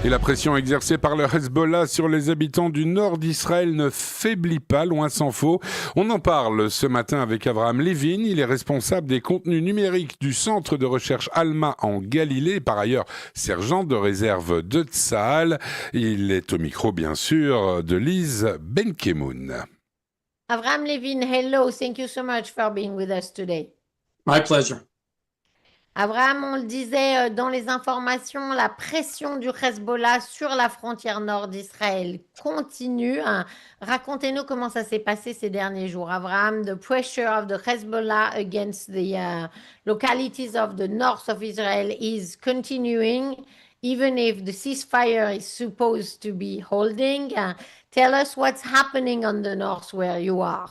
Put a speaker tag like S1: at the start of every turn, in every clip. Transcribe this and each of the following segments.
S1: Et la pression exercée par le Hezbollah sur les habitants du nord d'Israël ne faiblit pas, loin s'en faut. On en parle ce matin avec Avraham Lévine. Il est responsable des contenus numériques du centre de recherche Alma en Galilée, par ailleurs sergent de réserve de Tsahal. Il est au micro, bien sûr, de Lise Benkemoun.
S2: Avraham Lévine, hello. Thank you so much for being with us today.
S3: My pleasure.
S2: Avraham, on le disait dans les informations, la pression du Hezbollah sur la frontière nord d'Israël continue. Racontez-nous comment ça s'est passé ces derniers jours. Avraham, the pressure of the Hezbollah against the localities of the north of Israel is continuing, even if the ceasefire is supposed to be holding. Tell us what's happening on the north where you are.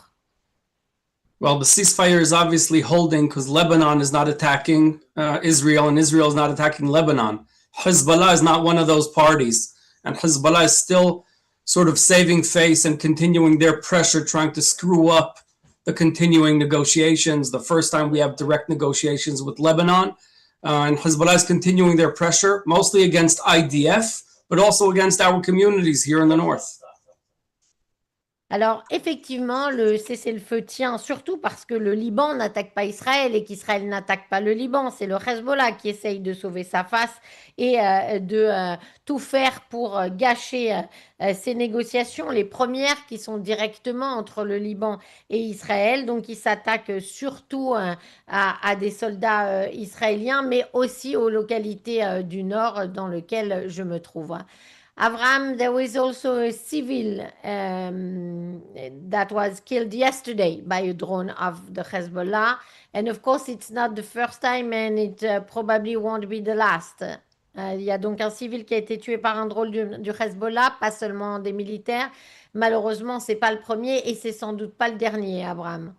S3: Well, the ceasefire is obviously holding because Lebanon is not attacking Israel and Israel is not attacking Lebanon. Hezbollah is not one of those parties. And Hezbollah is still sort of saving face and continuing their pressure, trying to screw up the continuing negotiations. The first time we have direct negotiations with Lebanon. And Hezbollah is continuing their pressure, mostly against IDF, but also against our communities here in the north.
S2: Alors, effectivement, le cessez-le-feu tient surtout parce que le Liban n'attaque pas Israël et qu'Israël n'attaque pas le Liban. C'est le Hezbollah qui essaye de sauver sa face et de tout faire pour gâcher ces négociations, les premières qui sont directement entre le Liban et Israël. Donc, il s'attaque surtout à des soldats israéliens, mais aussi aux localités du nord dans lesquelles je me trouve. Avraham, there was also a civil that was killed yesterday by a drone of the Hezbollah. And of course, it's not the first time and it probably won't be the last. Il y a donc un civil qui a été tué par un drone du Hezbollah, pas seulement des militaires. Malheureusement, c'est pas le premier et c'est sans doute pas le dernier, Avraham.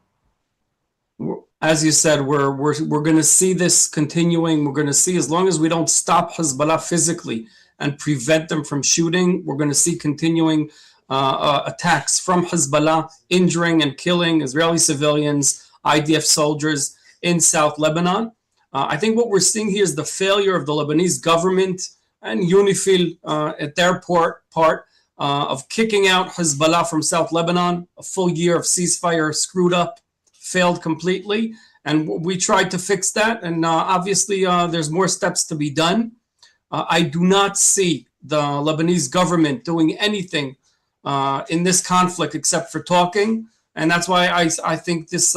S3: As you said, we're going to see this continuing. We're going to see, as long as we don't stop Hezbollah physically and prevent them from shooting, we're going to see continuing attacks from Hezbollah, injuring and killing Israeli civilians, IDF soldiers in South Lebanon. I think what we're seeing here is the failure of the Lebanese government and UNIFIL at their part of kicking out Hezbollah from South Lebanon. A full year of ceasefire screwed up, failed completely. And we tried to fix that. And obviously, there's more steps to be done. I do not see the Lebanese government doing anything in this conflict except for talking. And that's why I think this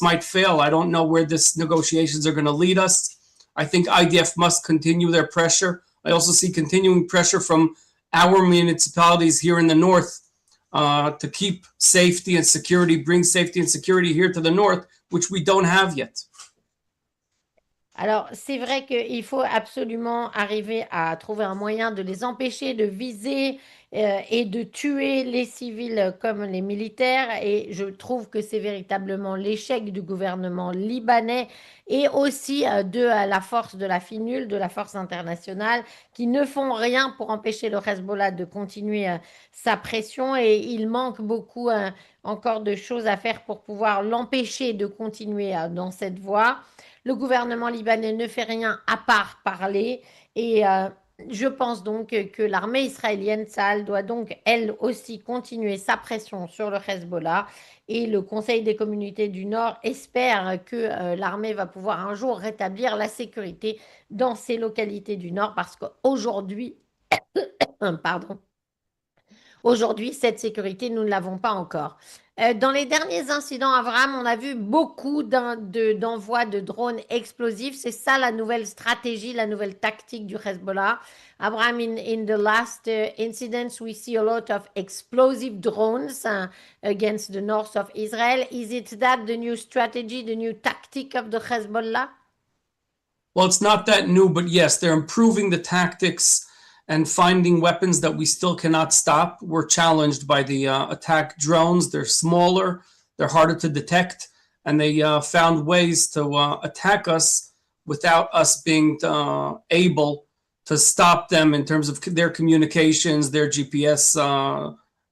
S3: might fail. I don't know where this negotiations are going to lead us. I think IDF must continue their pressure. I also see continuing pressure from our municipalities here in the north to keep safety and security, bring safety and security here to the north, which we don't have yet.
S2: Alors, c'est vrai qu'il faut absolument arriver à trouver un moyen de les empêcher de viser et de tuer les civils comme les militaires. Et je trouve que c'est véritablement l'échec du gouvernement libanais et aussi de la force de la FINUL, de la force internationale, qui ne font rien pour empêcher le Hezbollah de continuer sa pression. Et il manque beaucoup encore de choses à faire pour pouvoir l'empêcher de continuer dans cette voie. Le gouvernement libanais ne fait rien à part parler et je pense donc que l'armée israélienne, Tsahal, doit donc elle aussi continuer sa pression sur le Hezbollah et le Conseil des communautés du Nord espère que l'armée va pouvoir un jour rétablir la sécurité dans ces localités du Nord parce qu'aujourd'hui, aujourd'hui, cette sécurité, nous ne l'avons pas encore. Dans les derniers incidents, Avraham, on a vu beaucoup d'envois de drones explosifs. C'est ça la nouvelle stratégie, la nouvelle tactique du Hezbollah. Avraham, in the last incidents, we see a lot of explosive drones against the north of Israel. Is it that the new strategy, the new tactic of the Hezbollah?
S3: Well, it's not that new, but yes, they're improving the tactics and finding weapons that we still cannot stop. We're challenged by the attack drones. They're smaller, they're harder to detect, and they found ways to attack us without us being able to stop them in terms of their communications, their GPS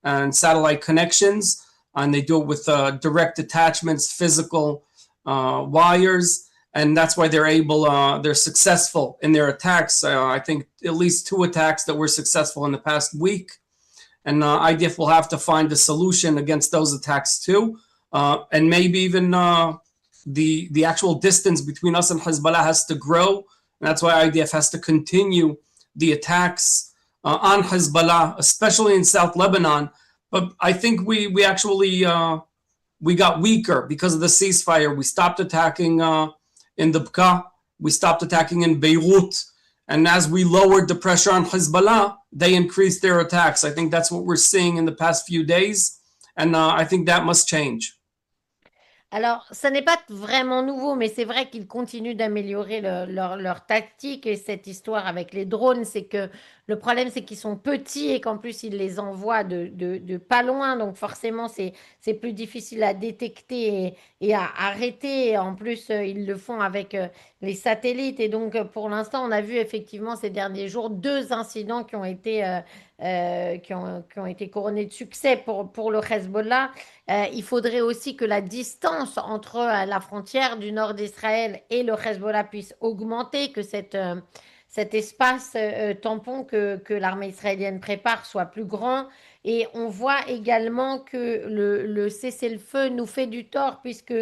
S3: and satellite connections. And they do it with direct attachments, physical wires. and that's why they're successful in their attacks. I think at least 2 attacks that were successful in the past week, and IDF will have to find a solution against those attacks too, and maybe even the actual distance between us and Hezbollah has to grow, and that's why IDF has to continue the attacks on Hezbollah, especially in South Lebanon. But I think we actually we got weaker because of the ceasefire. We stopped attacking in the Bekaa, we stopped attacking in Beirut, and as we lowered the pressure on Hezbollah, they increased their attacks. I think that's what we're seeing in the past few days, and I think that must change.
S2: Alors, ça n'est pas vraiment nouveau, mais c'est vrai qu'ils continuent d'améliorer leur tactique. Et cette histoire avec les drones, c'est que le problème, c'est qu'ils sont petits et qu'en plus, ils les envoient de pas loin. Donc, forcément, c'est plus difficile à détecter et à arrêter. Et en plus, ils le font avec les satellites. Et donc, pour l'instant, on a vu effectivement ces derniers jours 2 incidents qui ont été, qui ont été couronnés de succès pour le Hezbollah. Il faudrait aussi que la distance entre la frontière du nord d'Israël et le Hezbollah puisse augmenter, que cet espace tampon que l'armée israélienne prépare soit plus grand. Et on voit également que le cessez-le-feu nous fait du tort, puisque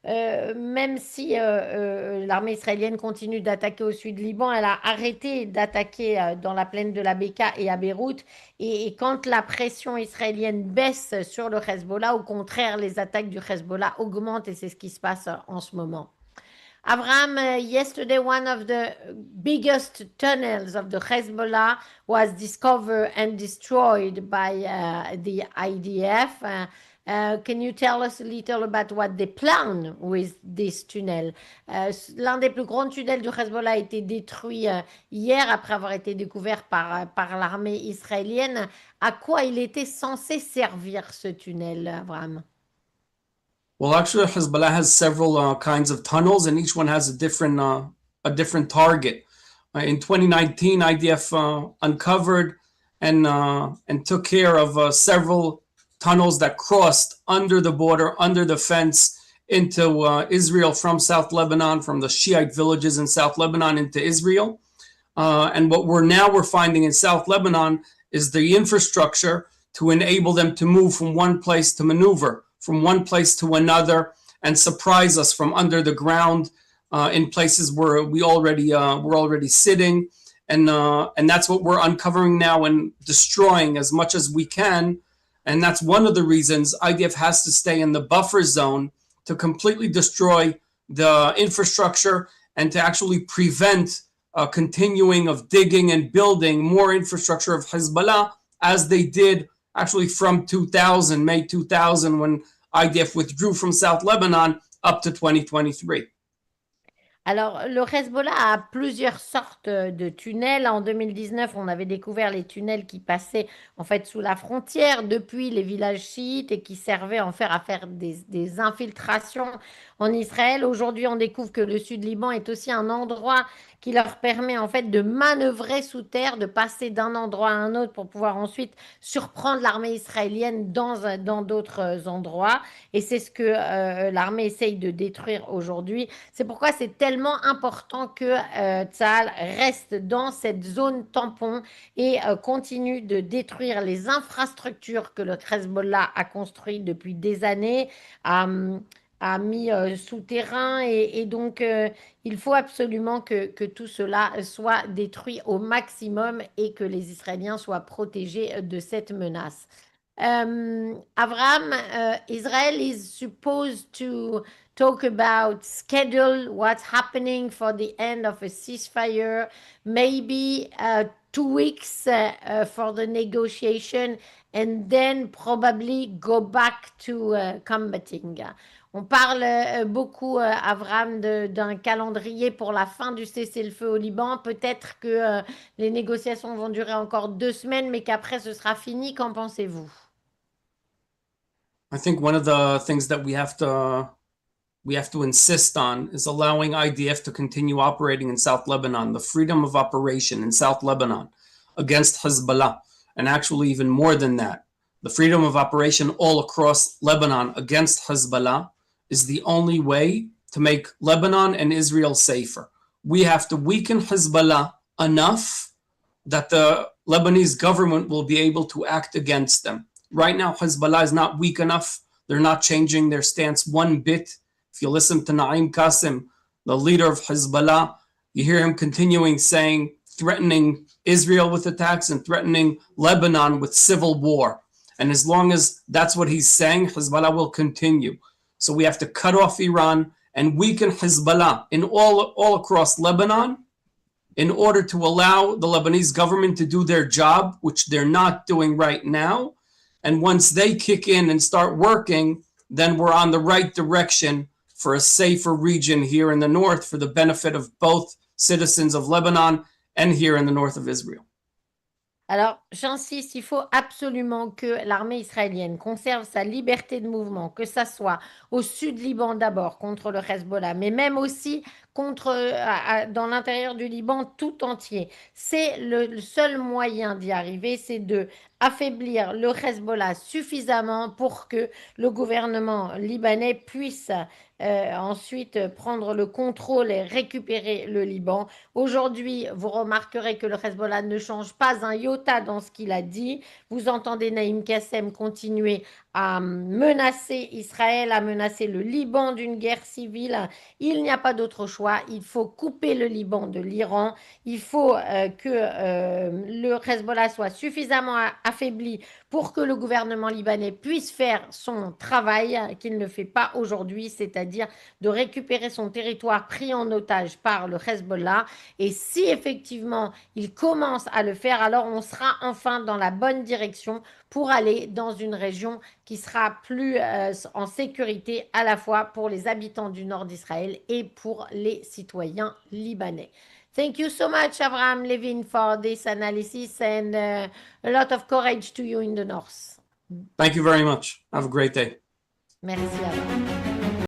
S2: même si l'armée israélienne continue d'attaquer au sud Liban, elle a arrêté d'attaquer dans la plaine de la Bekaa et à Beyrouth. Et quand la pression israélienne baisse sur le Hezbollah, au contraire, les attaques du Hezbollah augmentent, et c'est ce qui se passe en ce moment. Avraham, yesterday one of the biggest tunnels of the Hezbollah was discovered and destroyed by the IDF. Can you tell us a little about what they plan with this tunnel? L'un des plus grands tunnels du Hezbollah a été détruit hier après avoir été découvert par l'armée israélienne. À quoi il était censé servir ce tunnel, Avraham?
S3: Well, actually, Hezbollah has several kinds of tunnels, and each one has a different target. In 2019, IDF uncovered and took care of several tunnels that crossed under the border, under the fence, into Israel from South Lebanon, from the Shiite villages in South Lebanon into Israel. And what we're finding in South Lebanon is the infrastructure to enable them to move from one place, to maneuver from one place to another, and surprise us from under the ground in places where we're already sitting, and that's what we're uncovering now and destroying as much as we can. And that's one of the reasons IDF has to stay in the buffer zone, to completely destroy the infrastructure and to actually prevent continuing of digging and building more infrastructure of Hezbollah, as they did actually from May 2000, when IDF withdrew from South Lebanon, up to 2023.
S2: Alors, le Hezbollah a plusieurs sortes de tunnels. En 2019, on avait découvert les tunnels qui passaient en fait sous la frontière depuis les villages chiites et qui servaient à faire des infiltrations en Israël. Aujourd'hui, on découvre que le sud Liban est aussi un endroit qui leur permet en fait de manœuvrer sous terre, de passer d'un endroit à un autre pour pouvoir ensuite surprendre l'armée israélienne dans d'autres endroits. Et c'est ce que l'armée essaye de détruire aujourd'hui. C'est pourquoi c'est tellement important que Tsahal reste dans cette zone tampon et continue de détruire les infrastructures que le Hezbollah a construites depuis des années, a mis sous terrain, et donc il faut absolument que tout cela soit détruit au maximum et que les Israéliens soient protégés de cette menace. Avraham, Israel is supposed to talk about schedule, what's happening for the end of a ceasefire, maybe 2 weeks for the negotiation, and then probably go back to combating. On parle beaucoup, Avraham, d'un calendrier pour la fin du cessez-le-feu au Liban. Peut-être que les négociations vont durer encore 2 semaines, mais qu'après ce sera fini. Qu'en pensez-vous?
S3: I think one of the things that we have to insist on is allowing IDF to continue operating in South Lebanon, the freedom of operation in South Lebanon against Hezbollah, and actually even more than that, the freedom of operation all across Lebanon against Hezbollah is the only way to make Lebanon and Israel safer. We have to weaken Hezbollah enough that the Lebanese government will be able to act against them. Right now, Hezbollah is not weak enough. They're not changing their stance one bit. If you listen to Naim Qasim, the leader of Hezbollah, you hear him continuing saying, threatening Israel with attacks and threatening Lebanon with civil war. And as long as that's what he's saying, Hezbollah will continue. So we have to cut off Iran and weaken Hezbollah in all across Lebanon in order to allow the Lebanese government to do their job, which they're not doing right now. And once they kick in and start working, then we're on the right direction for a safer region here in the north for the benefit of both citizens of Lebanon and here in the north of Israel.
S2: Alors, j'insiste, il faut absolument que l'armée israélienne conserve sa liberté de mouvement, que ça soit au sud Liban d'abord contre le Hezbollah, mais même aussi dans l'intérieur du Liban tout entier. C'est le seul moyen d'y arriver, c'est de affaiblir le Hezbollah suffisamment pour que le gouvernement libanais puisse ensuite prendre le contrôle et récupérer le Liban. Aujourd'hui, vous remarquerez que le Hezbollah ne change pas un iota dans ce qu'il a dit. Vous entendez Naim Qassem continuer à menacer Israël, à menacer le Liban d'une guerre civile. Il n'y a pas d'autre choix. Il faut couper le Liban de l'Iran. Il faut que le Hezbollah soit suffisamment affaibli pour que le gouvernement libanais puisse faire son travail qu'il ne fait pas aujourd'hui, c'est-à-dire de récupérer son territoire pris en otage par le Hezbollah. Et si effectivement il commence à le faire, alors on sera enfin dans la bonne direction pour aller dans une région qui sera plus en sécurité à la fois pour les habitants du nord d'Israël et pour les citoyens libanais. Thank you so much, Avraham Lévine, for this analysis and a lot of courage to you in the north.
S3: Thank you very much. Have a great day.
S2: Merci, Avraham.